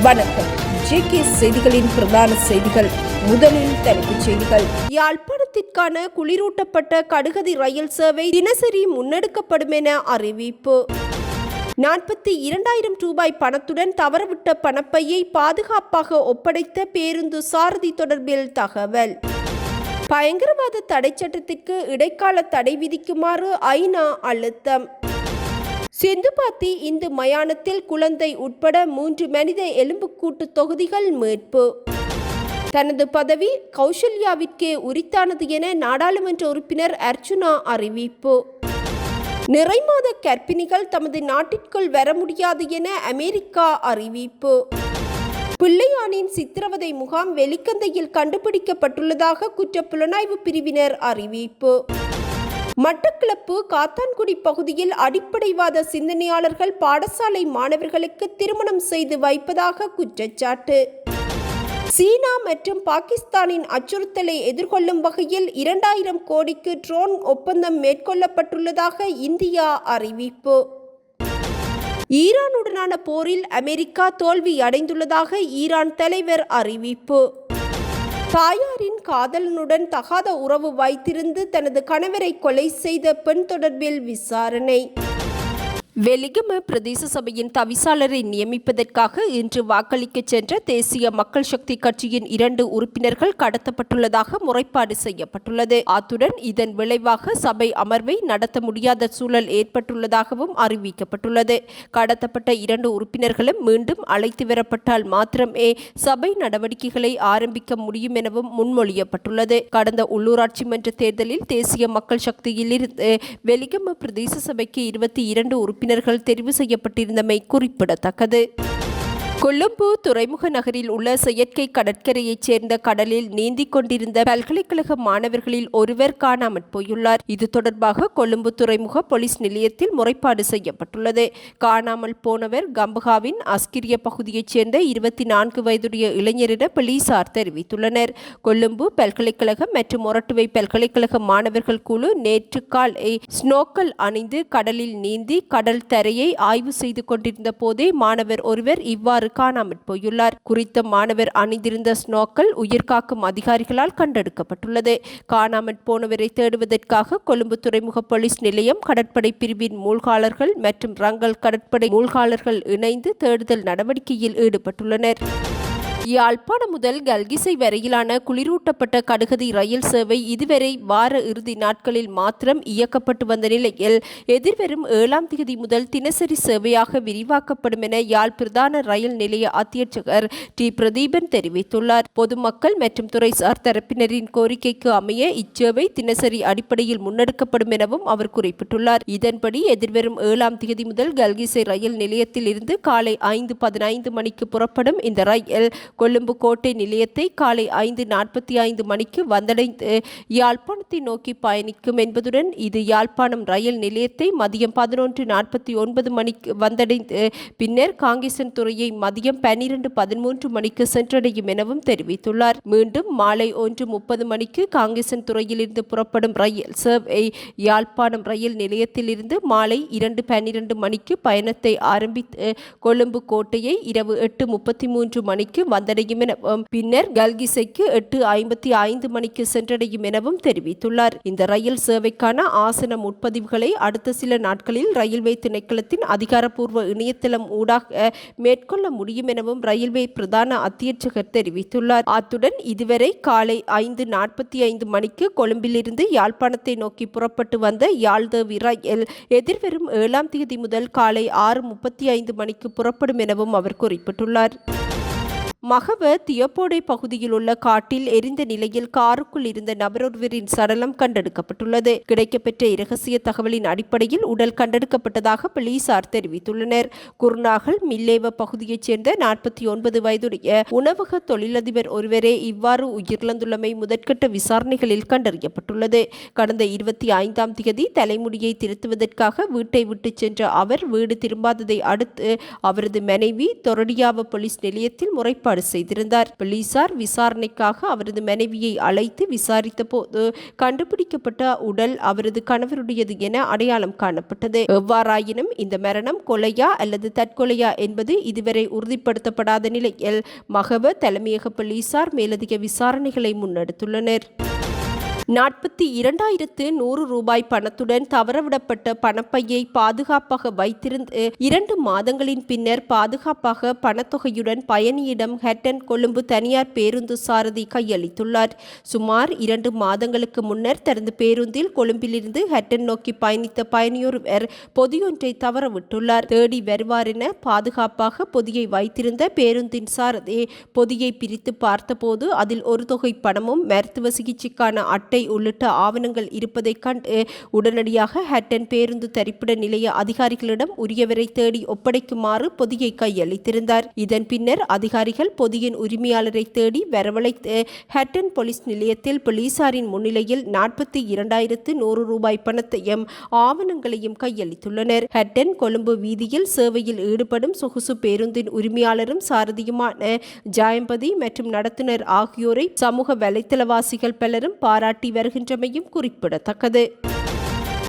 வணக்கம். ஜேகே செய்திகளின் பிரதான செய்திகள். முதலில் தலைப்புச் செய்திகள். யாழ்ப்பாணத்திற்கான குளிரூட்டப்பட்ட கடுகதி ரயில் சேவை தினசரி முன்னெடுக்கப்படும் என அறிவிப்பு. 42,000 ரூபாய் பணத்துடன் தவறவிட்ட பணப்பையை பாதுகாப்பாக ஒப்படைத்த பேருந்து சாரதி தொடர்பில் தகவல். பயங்கரவாத தடை சட்டத்திற்கு இடைக்கால தடை விதிக்குமாறு ஐநா அழுத்தம். சிந்துபாத்தி இந்து மயானத்தில் குழந்தை உட்பட 3 மனித எலும்புக்கூட்டு தொகுதிகள் மீட்பு. தனது பதவி கௌசல்யாவிற்கே உரித்தானது என நாடாளுமன்ற உறுப்பினர் அர்ச்சுனா அறிவிப்பு. நிறைமாத கர்ப்பிணிகள் தமது நாட்டிற்குள் வர முடியாது என அமெரிக்கா அறிவிப்பு. பிள்ளையானின் சித்திரவதை முகாம் வெலிக்கந்தையில் கண்டுபிடிக்கப்பட்டுள்ளதாக குற்றப்புலனாய்வு பிரிவினர் அறிவிப்பு. மட்டக்களப்பு காத்தான்குடி பகுதியில் அடிப்படைவாத சிந்தனையாளர்கள் பாடசாலை மாணவர்களுக்கு திருமணம் செய்து வைப்பதாக குற்றச்சாட்டு. சீனா மற்றும் பாகிஸ்தானின் அச்சுறுத்தலை எதிர்கொள்ளும் வகையில் 2000 கோடிக்கு ட்ரோன் ஒப்பந்தம் மேற்கொள்ளப்பட்டுள்ளதாக இந்தியா அறிவிப்பு. ஈரானுடனான போரில் அமெரிக்கா தோல்வி அடைந்துள்ளதாக ஈரான் தலைவர் அறிவிப்பு. தாயாரின் காதலனுடன் தகாத உறவு வைத்திருந்து தனது கணவரை கொலை செய்த பெண் தொடர்பில் விசாரணை. வெலிகம பிரதேச சபையின் தவிசாளரை நியமிப்பதற்காக இன்று வாக்களிக்க சென்ற தேசிய மக்கள் சக்தி கட்சியின் 2 உறுப்பினர்கள் கடத்தப்பட்டுள்ளதாக முறைப்பாடு செய்யப்பட்டுள்ளது. அத்துடன் இதன் விளைவாக சபை அமர்வை நடத்த முடியாத சூழல் ஏற்பட்டுள்ளதாகவும் அறிவிக்கப்பட்டுள்ளது. கடத்தப்பட்ட 2 உறுப்பினர்களும் மீண்டும் அழைத்து வரப்பட்டால் மாத்திரமே சபை நடவடிக்கைகளை ஆரம்பிக்க முடியும் எனவும் முன்மொழியப்பட்டுள்ளது. கடந்த உள்ளூராட்சி மன்ற தேர்தலில் தேசிய மக்கள் சக்தியிலிருந்து வெலிகம பிரதேச சபைக்கு 22 உறுப்பினர்கள் தெரிவு செய்யப்பட்டிருந்தமை குறிப்பிடத்தக்கது. கொழும்பு துறைமுக நகரில் உள்ள செயற்கை கடற்கரையைச் சேர்ந்த கடலில் நீந்திக் கொண்டிருந்த பல்கலைக்கழக மாணவர்களில் ஒருவர் காணாமற் போயுள்ளார். இது தொடர்பாக கொழும்பு துறைமுக போலீஸ் நிலையத்தில் முறைப்பாடு செய்யப்பட்டுள்ளது. காணாமல் போனவர் கம்பகாவின் அஸ்கிரிய பகுதியைச் சேர்ந்த 24 வயதுடைய இளைஞர் என போலீசார் தெரிவித்துள்ளனர். கொழும்பு பல்கலைக்கழகம் மற்றும் மொரட்டுவை பல்கலைக்கழக மாணவர்கள் குழு நேற்று காலை ஸ்னோக்கல் அணிந்து கடலில் நீந்தி கடல் தரையை ஆய்வு செய்து கொண்டிருந்த போதே மாணவர் ஒருவர் இவ்வாறு காணாமற் போயுள்ளார். குறித்த மாணவர் அணிந்திருந்த ஸ்னோக்கல் உயிர்காக்கும் அதிகாரிகளால் கண்டெடுக்கப்பட்டுள்ளது. காணாமற் போனவரை தேடுவதற்காக கொழும்பு துறைமுக போலீஸ் நிலையம், கடற்படை பிரிவின் மூழ்காளர்கள் மற்றும் ரங்கல் கடற்படை மூழ்காளர்கள் இணைந்து தேடுதல் நடவடிக்கையில் ஈடுபட்டுள்ளனர். யாழ்ப்பாணம் முதல் கல்கிசை வரையிலான குளிரூட்டப்பட்ட கடுகதி ரயில் சேவை இதுவரை வார இறுதி நாட்களில் மாத்திரம் இயக்கப்பட்டு வந்த நிலையில் எதிர்வரும் 7ஆம் தேதி முதல் தினசரி சேவையாக விரிவாக்கப்படும் என யாழ் பிரதான ரயில் நிலைய அத்தியட்சகர் டி. பிரதீபன் தெரிவித்துள்ளார். பொதுமக்கள் மற்றும் துறைசார் தரப்பினரின் கோரிக்கைக்கு அமைய இச்சேவை தினசரி அடிப்படையில் முன்னெடுக்கப்படும் எனவும் அவர் குறிப்பிட்டுள்ளார். இதன்படி எதிர்வரும் 7ஆம் தேதி முதல் கல்கிசை ரயில் நிலையத்தில் இருந்து காலை 5:15 மணிக்கு புறப்படும் இந்த ரயில் கொழும்பு கோட்டை நிலையத்தை காலை 5:45 மணிக்கு வந்தடைந்து யாழ்ப்பாணத்தை நோக்கி பயணிக்கும் என்பதுடன் இது யாழ்ப்பாணம் ரயில் நிலையத்தை மதியம் 11:49 மணிக்கு வந்தடைந்து பின்னர் காங்கேசன்துறையை மதியம் 12:13 மணிக்கு சென்றடையும் எனவும் தெரிவித்துள்ளார். மீண்டும் மாலை 1:30 மணிக்கு காங்கேசன்துறையிலிருந்து புறப்படும் ரயில் சேவை யாழ்ப்பாணம் ரயில் நிலையத்திலிருந்து மாலை 2:12 மணிக்கு பயணத்தை ஆரம்பித்து கொழும்பு கோட்டையை இரவு 8:33 மணிக்கு வந்தடையும் எனவும் பின்னர் கல்கிசைக்கு 8:55 மணிக்கு சென்றடையும் எனவும் தெரிவித்துள்ளார். இந்த ரயில் சேவைக்கான ஆசன முன்பதிவுகளை அடுத்த சில நாட்களில் ரயில்வே திணைக்களத்தின் அதிகாரப்பூர்வ இணையதளம் ஊடாக மேற்கொள்ள முடியும் எனவும் ரயில்வே பிரதான அத்தியட்சகர் தெரிவித்துள்ளார். அத்துடன் இதுவரை காலை 5:45 மணிக்கு கொழும்பிலிருந்து யாழ்ப்பாணத்தை நோக்கி புறப்பட்டு வந்த யாழ்தேவி ரயில் எதிர்வரும் 7ஆம் தேதி முதல் காலை 6:35 மணிக்கு புறப்படும் எனவும் அவர் குறிப்பிட்டுள்ளார். மகவ தியப்போடை பகுதியில் உள்ள காட்டில் எரிந்த நிலையில் காருக்குள் இருந்த நபரொருவரின் சடலம் கண்டெடுக்கப்பட்டுள்ளது. கிடைக்கப்பெற்ற இரகசிய தகவலின் அடிப்படையில் உடல் கண்டெடுக்கப்பட்டதாக போலீசார் தெரிவித்துள்ளனர். குருநாகல் மில்லேவ பகுதியைச் சேர்ந்த 49 வயதுடைய உணவக தொழிலதிபர் ஒருவரே இவ்வாறு உயிரிழந்துள்ளமை முதற்கட்ட விசாரணைகளில் கண்டறியப்பட்டுள்ளது. கடந்த 25ஆம் தேதி தலைமுடியை திருத்துவதற்காக வீட்டை விட்டு சென்ற அவர் வீடு திரும்பாததை அடுத்து அவரது மனைவி தொரடியாவ போலீஸ் நிலையத்தில் முறைப்பாடு ஏற்பாடு செய்திருந்தார். போலீசார் விசாரணைக்காக அவரது மனைவியை அழைத்து விசாரித்த போது கண்டுபிடிக்கப்பட்ட உடல் அவரது கணவருடையது என அடையாளம் காணப்பட்டது. எவ்வாறாயினும் இந்த மரணம் கொலையா அல்லது தற்கொலையா என்பது இதுவரை உறுதிப்படுத்தப்படாத நிலையில் மகவ தலைமையக போலீசார் மேலதிக விசாரணைகளை முன்னெடுத்துள்ளனர். 42,100 ரூபாய் பணத்துடன் தவறவிடப்பட்ட பணப்பையை பாதுகாப்பாக வைத்திருந்து 2 மாதங்களின் பின்னர் பாதுகாப்பாக பணத்தொகையுடன் பயணியிடம் ஹட்டன் கொழும்பு தனியார் பேருந்து சாரதி கையளித்துள்ளார். சுமார் 2 மாதங்களுக்கு முன்னர் தனது பேருந்தில் கொழும்பிலிருந்து ஹட்டன் நோக்கி பயணித்த பயணியொருவர் பொதியொன்றை தவறவிட்டுள்ளார். தேடி வருவார் என பாதுகாப்பாக பொதியை வைத்திருந்த பேருந்தின் சாரதி பொதியை பிரித்து பார்த்தபோது அதில் ஒரு தொகை பணமும் மருத்துவ சிகிச்சைக்கான அட்டை உள்ளிட்ட ஆவணங்கள் இருப்பதை கண்டு உடனடியாக ஹட்டன் பேருந்து தரிப்பிட நிலைய அதிகாரிகளிடம் உரியவரை தேடி ஒப்படைக்குமாறு பொதியை கையளித்திருந்தார். இதன் பின்னர் அதிகாரிகள் பொதியின் உரிமையாளரை தேடி வரவழைத்து ஹட்டன் போலீஸ் நிலையத்தில் போலீசாரின் முன்னிலையில் 42,100 ரூபாய் பணத்தையும் ஆவணங்களையும் கையளித்துள்ளனர். ஹட்டன் கொழும்பு வீதியில் சேவையில் ஈடுபடும் சொகுசு பேருந்தின் உரிமையாளரும் சாரதியுமான ஜாயம்பதி மற்றும் நடத்துனர் ஆகியோரை சமூக வலைத்தளவாசிகள் பலரும் பாராட்டி வருகின்றமையும் குறிப்பிடத்தக்கது.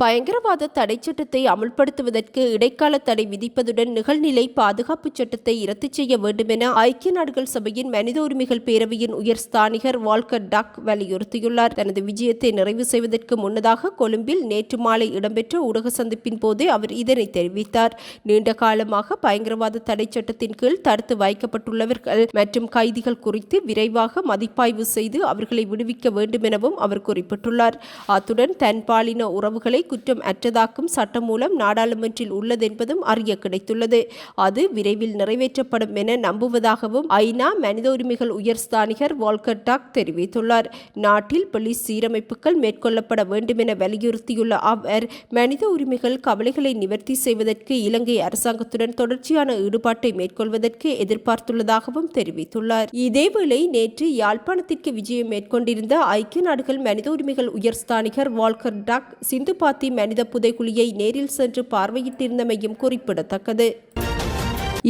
பயங்கரவாத தடை சட்டத்தை அமுல்படுத்துவதற்கு இடைக்கால தடை விதிப்பதுடன் நிகழ்நிலை பாதுகாப்பு சட்டத்தை ரத்து செய்ய வேண்டும் என ஐக்கிய நாடுகள் சபையின் மனித உரிமைகள் பேரவையின் உயர் ஸ்தானிகர் வால்கர் டக் வலியுறுத்தியுள்ளார். தனது விஜயத்தை நிறைவு செய்வதற்கு முன்னதாக கொழும்பில் நேற்று மாலை இடம்பெற்ற ஊடக சந்திப்பின் போதே அவர் இதனை தெரிவித்தார். நீண்ட காலமாக பயங்கரவாத தடை சட்டத்தின் கீழ் தடுத்து வைக்கப்பட்டுள்ளவர்கள் மற்றும் கைதிகள் குறித்து விரைவாக மதிப்பாய்வு செய்து அவர்களை விடுவிக்க வேண்டும் எனவும் அவர் குறிப்பிட்டுள்ளார். அத்துடன் தன்பாலின உறவுகளை குற்றம் அற்றதாக்கும் சட்டம் மூலம் நாடாளுமன்றில் உள்ளதென்பதும் அறிய கிடைத்துள்ளது. அது விரைவில் நிறைவேற்றப்படும் என நம்புவதாகவும் ஐநா மனித உரிமைகள் உயர் ஸ்தானிகர் வால்கர் டக் தெரிவித்துள்ளார். நாட்டில் போலீஸ் சீரமைப்புகள் மேற்கொள்ளப்பட வேண்டும் என வலியுறுத்தியுள்ள அவர் மனித உரிமைகள் கவலைகளை நிவர்த்தி செய்வதற்கு இலங்கை அரசாங்கத்துடன் தொடர்ச்சியான ஈடுபாட்டை மேற்கொள்வதற்கு எதிர்பார்த்துள்ளதாகவும் தெரிவித்துள்ளார். இதேவேளை நேற்று யாழ்ப்பாணத்திற்கு விஜயம் மேற்கொண்டிருந்த ஐக்கிய நாடுகள் மனித உரிமைகள் உயர் ஸ்தானிகர் வால்கர் டக் சிந்துபாத்தி மனித புதைகுழியை நேரில் சென்று பார்வையிட்டிருந்தமையும் குறிப்பிடத்தக்கது.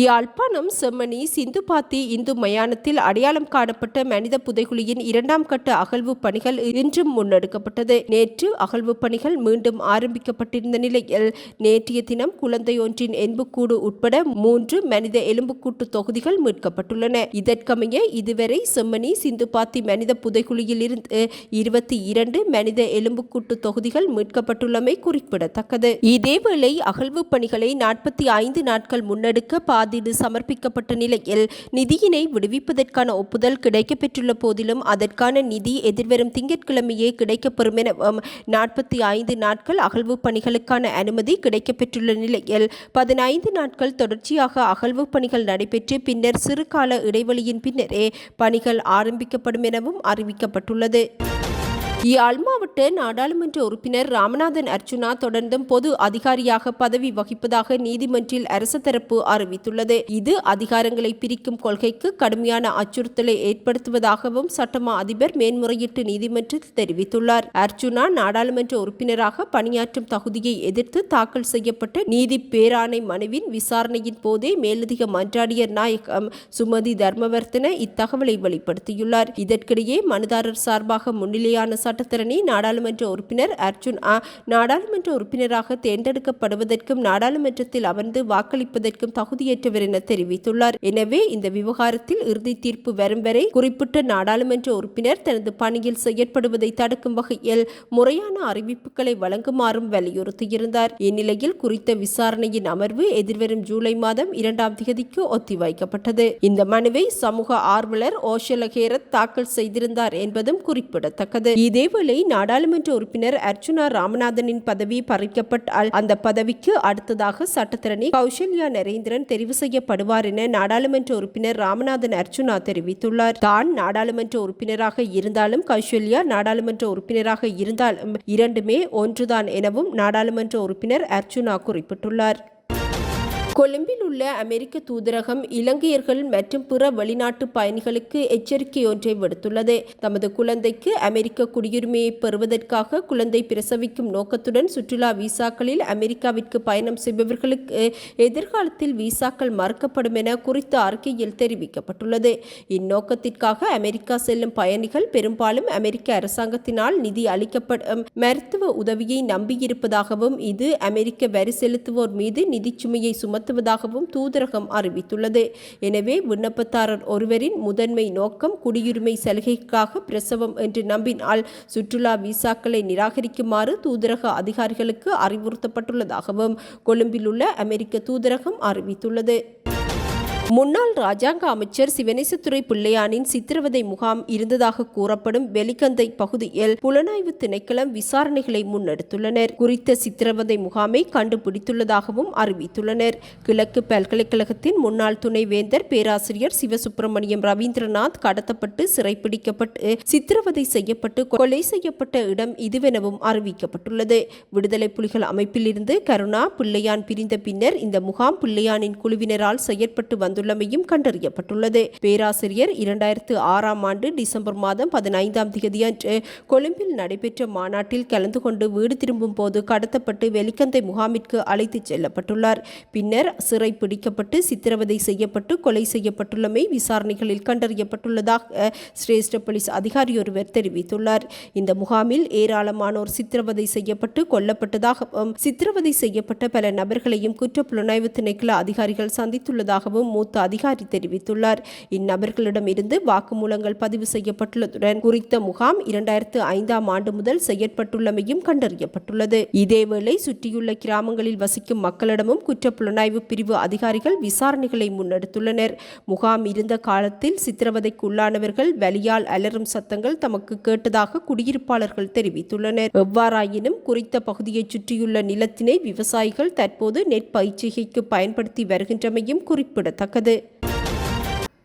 யாழ்ப்பாணம் செம்மணி சிந்துபாத்தி இந்து மயானத்தில் அடையாளம் காணப்பட்ட மனித புதைகுழியின் 2ஆம் கட்ட அகழ்வு பணிகள் இன்றும் முன்னெடுக்கப்பட்டது. நேற்று அகழ்வு பணிகள் மீண்டும் ஆரம்பிக்கப்பட்டிருந்த நிலையில் நேற்றைய தினம் குழந்தையொன்றின் எலும்புக்கூடு உட்பட 3 மனித எலும்புக்கூட்டு தொகுதிகள் மீட்கப்பட்டுள்ளன. இதற்கமைய இதுவரை செம்மணி சிந்துபாத்தி மனித புதைகுழியில் இருந்து 22 மனித எலும்புக்கூட்டு தொகுதிகள் மீட்கப்பட்டுள்ளமை குறிப்பிடத்தக்கது. இதேவேளை அகழ்வு பணிகளை 45 நாட்கள் முன்னெடுக்க பாதீடு சமர்ப்பிக்கப்பட்ட நிலையில் நிதியினை விடுவிப்பதற்கான ஒப்புதல் கிடைக்கப்பெற்றுள்ள போதிலும் அதற்கான நிதி எதிர்வரும் திங்கட்கிழமையே கிடைக்கப்பெறும் எனவும் 45 நாட்கள் அகழ்வு பணிகளுக்கான அனுமதி கிடைக்கப்பெற்றுள்ள நிலையில் 15 நாட்கள் தொடர்ச்சியாக அகழ்வு பணிகள் நடைபெற்று பின்னர் சிறு கால இடைவெளியின் பின்னரே பணிகள் ஆரம்பிக்கப்படும் எனவும் அறிவிக்கப்பட்டுள்ளது. யாழ் மாவட்ட நாடாளுமன்ற உறுப்பினர் ராமநாதன் அர்ச்சுனா தொடர்ந்தும் பொது அதிகாரியாக பதவி வகிப்பதாக நீதிமன்றில் அரசு தரப்பு அறிவித்துள்ளது. இது அதிகாரங்களை பிரிக்கும் கொள்கைக்கு கடுமையான அச்சுறுத்தலை ஏற்படுத்துவதாகவும் சட்டமா அதிபர் மேன்முறையீட்டு நீதிமன்றத்தில் தெரிவித்துள்ளார். அர்ச்சுனா நாடாளுமன்ற உறுப்பினராக பணியாற்றும் தகுதியை எதிர்த்து தாக்கல் செய்யப்பட்ட நீதி பேராணை மனுவின் விசாரணையின் போதே மேலதிக மன்றாடியர் நாயகம் சுமதி தர்மவர்த்தன இத்தகவலை வெளிப்படுத்தியுள்ளார். இதற்கிடையே மனுதாரர் சார்பாக முன்னிலையான சட்டத்தரணி நாடாளுமன்ற உறுப்பினர் அர்ச்சுனா நாடாளுமன்ற உறுப்பினராக தேர்ந்தெடுக்கப்படுவதற்கும் நாடாளுமன்றத்தில் அமர்ந்து வாக்களிப்பதற்கும் தகுதியற்றவர் என தெரிவித்துள்ளார். எனவே இந்த விவகாரத்தில் இறுதி தீர்ப்பு வரும் வரை குறிப்பிட்ட நாடாளுமன்ற உறுப்பினர் தனது பணியில் செயற்படுவதை தடுக்கும் வகையில் முறையான அறிவிப்புகளை வழங்குமாறும் வலியுறுத்தியிருந்தார். இந்நிலையில் குறித்த விசாரணையின் அமர்வு எதிர்வரும் ஜூலை மாதம் 2ஆம் தேதிக்கு ஒத்திவைக்கப்பட்டது. இந்த மனுவை சமூக ஆர்வலர் ஓஷல ஹேரத் தாக்கல் செய்திருந்தார் என்பதும் குறிப்பிடத்தக்கது. இதேவேளை நாடாளுமன்ற உறுப்பினர் அர்ச்சுனா ராமநாதனின் பதவி பறிக்கப்பட்டால் அந்த பதவிக்கு அடுத்ததாக சட்டத்தரணி கௌசல்யா நரேந்திரன் தெரிவு செய்யப்படுவார் என நாடாளுமன்ற உறுப்பினர் ராமநாதன் அர்ச்சுனா தெரிவித்துள்ளார். தான் நாடாளுமன்ற உறுப்பினராக இருந்தாலும் கௌசல்யா நாடாளுமன்ற உறுப்பினராக இருந்தாலும் இரண்டுமே ஒன்றுதான் எனவும் நாடாளுமன்ற உறுப்பினர் அர்ச்சுனா குறிப்பிட்டுள்ளார். கொழும்பில் உள்ள அமெரிக்க தூதரகம் இலங்கையர்கள் மற்றும் பிற வெளிநாட்டு பயணிகளுக்கு எச்சரிக்கை ஒன்றை விடுத்துள்ளது. தமது குழந்தைக்கு அமெரிக்க குடியுரிமையை பெறுவதற்காக குழந்தை பிரசவிக்கும் நோக்கத்துடன் சுற்றுலா விசாக்களில் அமெரிக்காவிற்கு பயணம் செய்பவர்களுக்கு எதிர்காலத்தில் விசாக்கள் மறுக்கப்படும் என குறித்த அறிக்கையில் தெரிவிக்கப்பட்டுள்ளது. இந்நோக்கத்திற்காக அமெரிக்கா செல்லும் பயணிகள் பெரும்பாலும் அமெரிக்க அரசாங்கத்தினால் நிதி அளிக்கப்படும் மருத்துவ உதவியை நம்பியிருப்பதாகவும் இது அமெரிக்க வரி செலுத்துவோர் மீது நிதிச்சுமையை சுமத்துவதாகவும் தூதரகம் அறிவித்துள்ளது. எனவே விண்ணப்பதாரர் ஒருவரின் முதன்மை நோக்கம் குடியுரிமை சலுகைக்காக பிரசவம் என்று நம்பினால் சுற்றுலா விசாக்களை நிராகரிக்குமாறு தூதரக அதிகாரிகளுக்கு அறிவுறுத்தப்பட்டுள்ளதாகவும் கொழும்பில் உள்ள அமெரிக்க தூதரகம் அறிவித்துள்ளது. முன்னாள் ராஜாங்க அமைச்சர் சிவனேசத்துறை பிள்ளையானின் சித்திரவதை முகாம் இருந்ததாக கூறப்படும் வெலிகந்தை பகுதியில் புலனாய்வு திணைக்களம் விசாரணைகளை முன்னெடுத்துள்ளனர். குறித்த சித்திரவதை முகாமை கண்டுபிடித்துள்ளதாகவும் அறிவித்துள்ளனர். கிழக்கு பல்கலைக்கழகத்தின் முன்னாள் துணைவேந்தர் பேராசிரியர் சிவசுப்பிரமணியம் ரவீந்திரநாத் கடத்தப்பட்டு சிறைப்பிடிக்கப்பட்டு சித்திரவதை செய்யப்பட்டு கொலை செய்யப்பட்ட இடம் இதுவெனவும் அறிவிக்கப்பட்டுள்ளது. விடுதலை புலிகள் அமைப்பில் இருந்து கருணா பிள்ளையான் பிரிந்த பின்னர் இந்த முகாம் பிள்ளையானின் குழுவினரால் செயற்பட்டு வந்துள்ளமையும் கண்டறியப்பட்டுள்ளது. பேராசிரியர் 2006ஆம் ஆண்டு டிசம்பர் மாதம் 15ஆம் தேதியன்று கொழும்பில் நடைபெற்ற மாநாட்டில் கலந்து கொண்டு வீடு திரும்பும் போது கடத்தப்பட்டு வெலிகந்தை முகாமிற்கு அழைத்துச் செல்லப்பட்டுள்ளார். பின்னர் சிறை பிடிக்கப்பட்டு சித்திரவதை செய்யப்பட்டு கொலை செய்யப்பட்டுள்ளமை விசாரணைகளில் கண்டறியப்பட்டுள்ளதாக சிரேஷ்ட போலீஸ் அதிகாரியொருவர் தெரிவித்துள்ளார். இந்த முகாமில் ஏராளமானோர் சித்திரவதை செய்யப்பட்டு கொல்லப்பட்டதாகவும் சித்திரவதை செய்யப்பட்ட பல நபர்களையும் குற்றப்புலனாய்வு திணைக்கள அதிகாரிகள் சந்தித்துள்ளதாகவும் மூத்த அதிகாரி தெரிவித்துள்ளார். இந்நபர்களிடம் இருந்து வாக்குமூலங்கள் பதிவு செய்யப்பட்டுள்ளதுடன் குறித்த முகாம் 2005ஆம் ஆண்டு முதல் செயற்பட்டுள்ளமையும் கண்டறியப்பட்டுள்ளது. இதேவேளை சுற்றியுள்ள கிராமங்களில் வசிக்கும் மக்களிடமும் குற்றப்புலனாய்வு பிரிவு அதிகாரிகள் விசாரணைகளை முன்னெடுத்துள்ளனர். முகாம் இருந்த காலத்தில் சித்திரவதைக்கு உள்ளானவர்கள் வலியால் அலறும் சத்தங்கள் தமக்கு கேட்டதாக குடியிருப்பாளர்கள் தெரிவித்துள்ளனர். எவ்வாறாயினும் குறித்த பகுதியைச் சுற்றியுள்ள நிலத்தினை விவசாயிகள் தற்போது நெற்பயிற்சிகைக்கு பயன்படுத்தி வருகின்றமையும் குறிப்பிடத்தக்கது.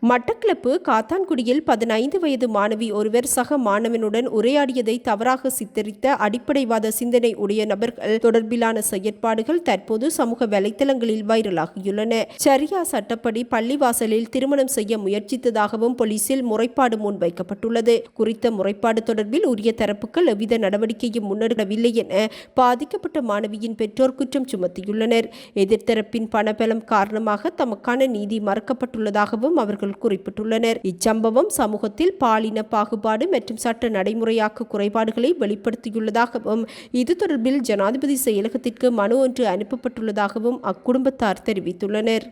மட்டக்களப்பு காத்தான்குடியில் 15 வயது மாணவி ஒருவர் சக மாணவனுடன் உரையாடியதை தவறாக சித்தரித்த அடிப்படைவாத சிந்தனை உடைய நபர்கள் தொடர்பிலான செயற்பாடுகள் தற்போது சமூக வலைத்தளங்களில் வைரலாகியுள்ளன. சரியா சட்டப்படி பள்ளிவாசலில் திருமணம் செய்ய முயற்சித்ததாகவும் போலீசில் முறைப்பாடு முன்வைக்கப்பட்டுள்ளது. குறித்த முறைப்பாடு தொடர்பில் உரிய தரப்புகள் எவ்வித நடவடிக்கையும் முன்னெடுக்கவில்லை என பாதிக்கப்பட்ட மாணவியின் பெற்றோர் குற்றம் சுமத்தியுள்ளனர். எதிர்த்தரப்பின் பணபலம் காரணமாக தமக்கான நீதி மறுக்கப்பட்டுள்ளதாகவும் அவர்கள் குறிப்பிட்டுள்ளனர். இச்சம்பவம் சமூகத்தில் பாலின பாகுபாடு மற்றும் சட்ட நடைமுறையாக்க குறைபாடுகளை வெளிப்படுத்தியுள்ளதாகவும் இது தொடர்பில் ஜனாதிபதி செயலகத்திற்கு மனு ஒன்று அனுப்பப்பட்டுள்ளதாகவும் அக்குடும்பத்தார் தெரிவித்துள்ளனர்.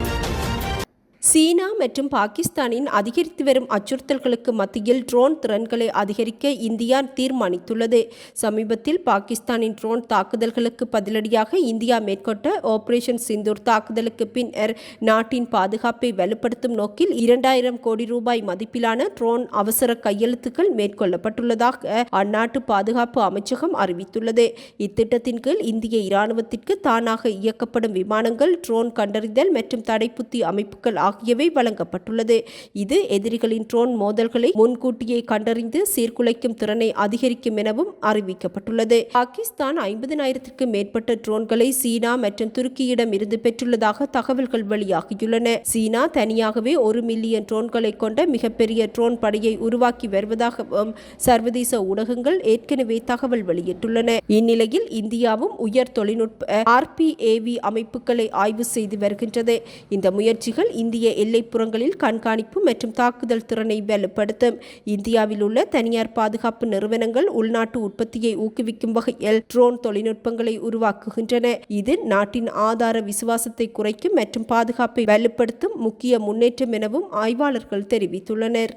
சீனா மற்றும் பாகிஸ்தானின் அதிகரித்து வரும் அச்சுறுத்தல்களுக்கு மத்தியில் ட்ரோன் திறன்களை அதிகரிக்க இந்தியா தீர்மானித்துள்ளது. சமீபத்தில் பாகிஸ்தானின் ட்ரோன் தாக்குதல்களுக்கு பதிலடியாக இந்தியா மேற்கொண்ட ஆபரேஷன் சிந்தூர் தாக்குதலுக்கு பின்னர் நாட்டின் பாதுகாப்பை வலுப்படுத்தும் நோக்கில் 2000 கோடி ரூபாய் மதிப்பிலான ட்ரோன் அவசர கையெழுத்துக்கள் மேற்கொள்ளப்பட்டுள்ளதாக அந்நாட்டு பாதுகாப்பு அமைச்சகம் அறிவித்துள்ளது. இத்திட்டத்தின் கீழ் இந்திய இராணுவத்திற்கு தானாக இயக்கப்படும் விமானங்கள், ட்ரோன் கண்டறிதல் மற்றும் தடைப்புத்தி அமைப்புகள் ஆகியவை வழங்கப்பட்டுள்ளது. இது எதிரிகளின் ட்ரோன் மோதல்களை முன்கூட்டியே கண்டறிந்து சீர்குலைக்கும் திறனை அதிகரிக்கும் எனவும் அறிவிக்கப்பட்டுள்ளது. பாகிஸ்தான் 50,000க்கும் மேற்பட்ட ட்ரோன்களை சீனா மற்றும் துருக்கியிடம் இருந்து பெற்றுள்ளதாக தகவல்கள் வெளியாகியுள்ளன. சீனா தனியாகவே 1 மில்லியன் ட்ரோன்களை கொண்ட மிகப்பெரிய ட்ரோன் படையை உருவாக்கி வருவதாகவும் சர்வதேச ஊடகங்கள் ஏற்கனவே தகவல் வெளியிட்டுள்ளன. இந்நிலையில் இந்தியாவும் உயர் தொழில்நுட்ப RPAV அமைப்புகளை ஆய்வு செய்து வருகின்றது. இந்த முயற்சிகள் இந்திய எல்லைப்புறங்களில் கண்காணிப்பு மற்றும் தாக்குதல் திறனை வலுப்படுத்தும். இந்தியாவில் உள்ள தனியார் பாதுகாப்பு நிறுவனங்கள் உள்நாட்டு உற்பத்தியை ஊக்குவிக்கும் வகையில் ட்ரோன் தொழில்நுட்பங்களை உருவாக்குகின்றன. இது நாட்டின் ஆதார விசுவாசத்தை குறைக்கும் மற்றும் பாதுகாப்பை வலுப்படுத்தும் முக்கிய முன்னேற்றம் எனவும் ஆய்வாளர்கள் தெரிவித்துள்ளனர்.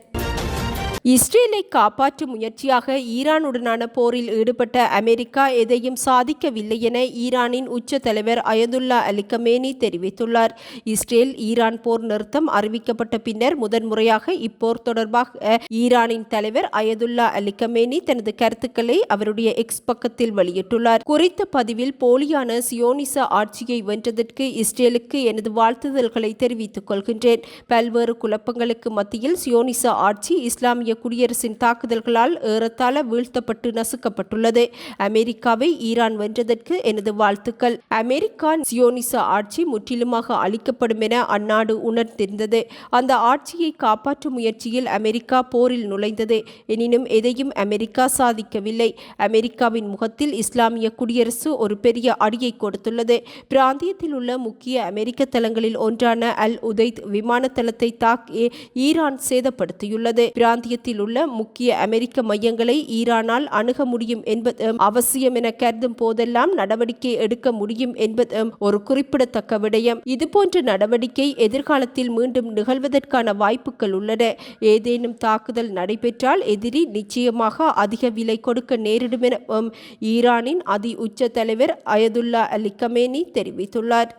இஸ்ரேலை காப்பாற்றும் முயற்சியாக ஈரானுடனான போரில் ஈடுபட்ட அமெரிக்கா எதையும் சாதிக்கவில்லை என ஈரானின் உச்ச தலைவர் அயதுல்லா அலி கமேனி தெரிவித்துள்ளார். இஸ்ரேல் ஈரான் போர் நிறுத்தம் அறிவிக்கப்பட்ட பின்னர் முதன்முறையாக இப்போர் தொடர்பாக ஈரானின் தலைவர் அயதுல்லா அலி கமேனி தனது கருத்துக்களை அவருடைய எக்ஸ் பக்கத்தில் வெளியிட்டுள்ளார். குறித்த பதிவில் போலியான சியோனிச ஆட்சியை வென்றதற்கு இஸ்ரேலுக்கு எனது வாழ்த்துதல்களை தெரிவித்துக் கொள்கின்றேன். பல்வேறு குழப்பங்களுக்கு மத்தியில் சியோனிச ஆட்சி இஸ்லாமிய குடியரசின் தாக்குதல்களால் ஏறத்தாழ வீழ்த்தப்பட்டு நசுக்கப்பட்டுள்ளது. அமெரிக்காவை ஈரான் வென்றதற்கு எனது வாழ்த்துக்கள். அமெரிக்கா சியோனிச ஆட்சி முற்றிலுமாக அழிக்கப்படும் என அந்நாடு உணர்ந்திருந்தது. அந்த ஆட்சியை காப்பாற்றும் முயற்சியில் அமெரிக்கா போரில் நுழைந்தது. எனினும் எதையும் அமெரிக்கா சாதிக்கவில்லை. அமெரிக்காவின் முகத்தில் இஸ்லாமிய குடியரசு ஒரு பெரிய அடியை கொடுத்துள்ளது. பிராந்தியத்தில் உள்ள முக்கிய அமெரிக்க தளங்களில் ஒன்றான அல் உதைத் விமான தளத்தை தாக்கி ஈரான் சேதப்படுத்தியுள்ளது. பிராந்தியத்தில் உள்ள முக்கிய அமெரிக்க மையங்களை ஈரானால் அணுக முடியும் என்பது அவசியம் என கருதும் போதெல்லாம் நடவடிக்கை எடுக்க முடியும் என்பது ஒரு குறிப்பிடத்தக்க விடயம். இதுபோன்ற நடவடிக்கை எதிர்காலத்தில் மீண்டும் நிகழ்வதற்கான வாய்ப்புகள் உள்ளன. ஏதேனும் தாக்குதல் நடைபெற்றால் எதிரி நிச்சயமாக அதிக விலை கொடுக்க நேரிடும் என ஈரானின் அதி உச்ச தலைவர் அயதுல்லா அலி கமேனி தெரிவித்துள்ளார்.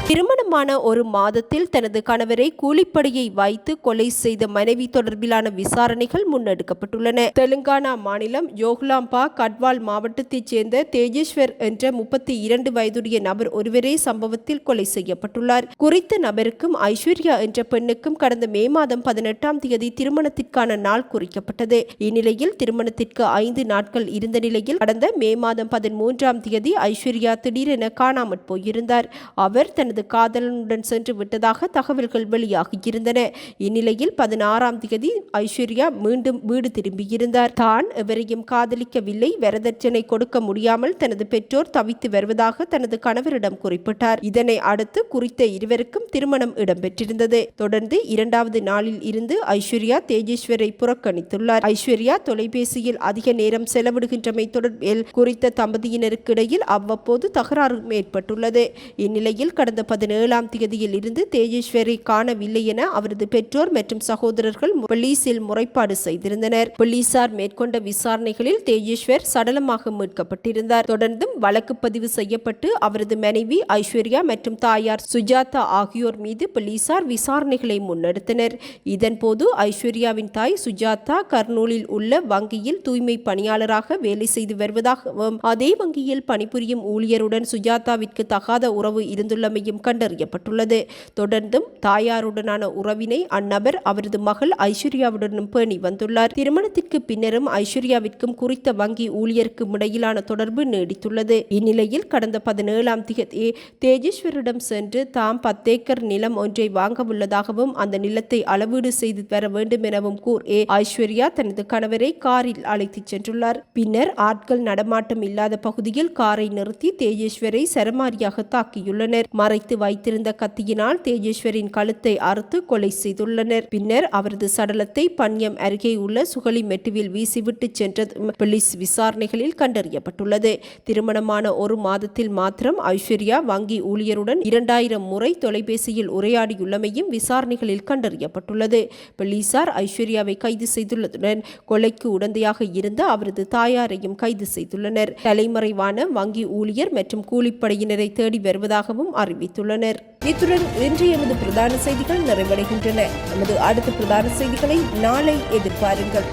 திருமணமான ஒரு மாதத்தில் தனது கணவரை கூலிப்படையை வைத்து கொலை செய்த மனைவி தொடர்பிலான விசாரணைகள் முன்னெடுக்கப்பட்டுள்ளன. தெலுங்கானா மாநிலம் யோகுலாம்பா கட்வால் மாவட்டத்தைச் சேர்ந்த தேஜேஸ்வர் என்ற 32 வயதுடைய நபர் ஒருவரே சம்பவத்தில் கொலை செய்யப்பட்டுள்ளார். குறித்த நபருக்கும் ஐஸ்வர்யா என்ற பெண்ணுக்கும் கடந்த மே மாதம் 18ஆம் தேதி திருமணத்திற்கான நாள் குறிக்கப்பட்டது. இந்நிலையில் திருமணத்திற்கு 5 நாட்கள் இருந்த நிலையில் கடந்த மே மாதம் 13ஆம் தேதி ஐஸ்வர்யா திடீரென காணாமற் போயிருந்தார். அவர் தனது காதலனுடன் சென்று விட்டதாக தகவல்கள் வெளியாகியிருந்தன. இந்நிலையில் 16ஆம் தேதி ஐஸ்வர்யா மீண்டும் வீடு திரும்பியிருந்தார். தான் எவரையும் காதலிக்கவில்லை, வரதட்சணை கொடுக்க முடியாமல் தனது பெற்றோர் தவித்து வருவதாக தனது கணவரிடம் குறிப்பிட்டார். இதனை அடுத்து குறித்த இருவருக்கும் திருமணம் இடம்பெற்றிருந்தது. தொடர்ந்து 2வது நாளில் இருந்து ஐஸ்வர்யா தேஜேஸ்வரை புறக்கணித்துள்ளார். ஐஸ்வர்யா தொலைபேசியில் அதிக நேரம் செலவிடுகின்றமை தொடர்பில் குறித்த தம்பதியினருக்கு இடையில் அவ்வப்போது தகராறு ஏற்பட்டுள்ளது. இந்நிலையில் கடந்த 17ஆம் தேதியில் இருந்து தேஜேஸ்வரை காணவில்லை என அவரது பெற்றோர் மற்றும் சகோதரர்கள் போலீசில் முறைப்பாடு செய்திருந்தனர். போலீசார் மேற்கொண்ட விசாரணைகளில் தேஜேஸ்வர் சடலமாக மீட்கப்பட்டிருந்தார். தொடர்ந்தும் வழக்கு பதிவு செய்யப்பட்டு அவரது மனைவி ஐஸ்வர்யா மற்றும் தாயார் சுஜாதா ஆகியோர் மீது போலீசார் விசாரணைகளை முன்னெடுத்தனர். இதன்போது ஐஸ்வர்யாவின் தாய் சுஜாதா கர்னூலில் உள்ள வங்கியில் தூய்மை பணியாளராக வேலை செய்து வருவதாகவும் அதே வங்கியில் பணிபுரியும் ஊழியருடன் சுஜாதாவிற்கு தகாத உறவு இருந்துள்ளமையும் கண்டறியப்பட்டுள்ளது. தொடர்ந்தும் தாயாருடனான உறவினை அந்நபர் அவரது மகள் ஐஸ்வர்யாவுடனும் பேணி வந்துள்ளார். திருமணத்திற்கு பின்னரும் ஐஸ்வர்யாவிற்கும் குறித்த வங்கி ஊழியருக்கும் இடையிலான தொடர்பு நீடித்துள்ளது. இந்நிலையில் கடந்த 17ஆம் தேதி தேஜேஸ்வரிடம் சென்று தாம் 10 ஏக்கர் நிலம் ஒன்றை வாங்க உள்ளதாகவும் அந்த நிலத்தை அளவீடு செய்து வர வேண்டும் எனவும் கூறி ஐஸ்வர்யா தனது கணவரை காரில் அழைத்துச் சென்றுள்ளார். பின்னர் ஆட்கள் நடமாட்டம் இல்லாத பகுதியில் காரை நிறுத்தி தேஜேஸ்வரை சரமாரியாக தாக்கியுள்ளனர். மறைத்து வைத்திருந்த கத்தியினால் தேஜேஸ்வரின் கழுத்தை அறுத்து கொலை செய்துள்ளனர். பின்னர் அவரது சடலத்தை பன்யம் அருகே உள்ள சுகலி மெட்டுவில் வீசிவிட்டு சென்றது போலீஸ் விசாரணைகளில் கண்டறியப்பட்டுள்ளது. திருமணமான ஒரு மாதத்தில் மாத்திரம் ஐஸ்வர்யா வங்கி ஊழியருடன் 2000 முறை தொலைபேசியில் உரையாடியுள்ளமையும் விசாரணைகளில் கண்டறியப்பட்டுள்ளது. போலீசார் ஐஸ்வர்யாவை கைது செய்துள்ளதுடன் கொலைக்கு உடந்தையாக இருந்த அவரது தாயாரையும் கைது செய்துள்ளனர். தலைமறைவான வங்கி ஊழியர் மற்றும் கூலிப்படையினரை தேடி வருவதாகவும் அறிவித்துள்ளனர். இத்துடன் இன்றைய எமது பிரதான செய்திகள் நிறைவடைகின்றன. நமது அடுத்த பிரதான செய்திகளை நாளை எதிர்பாருங்கள்.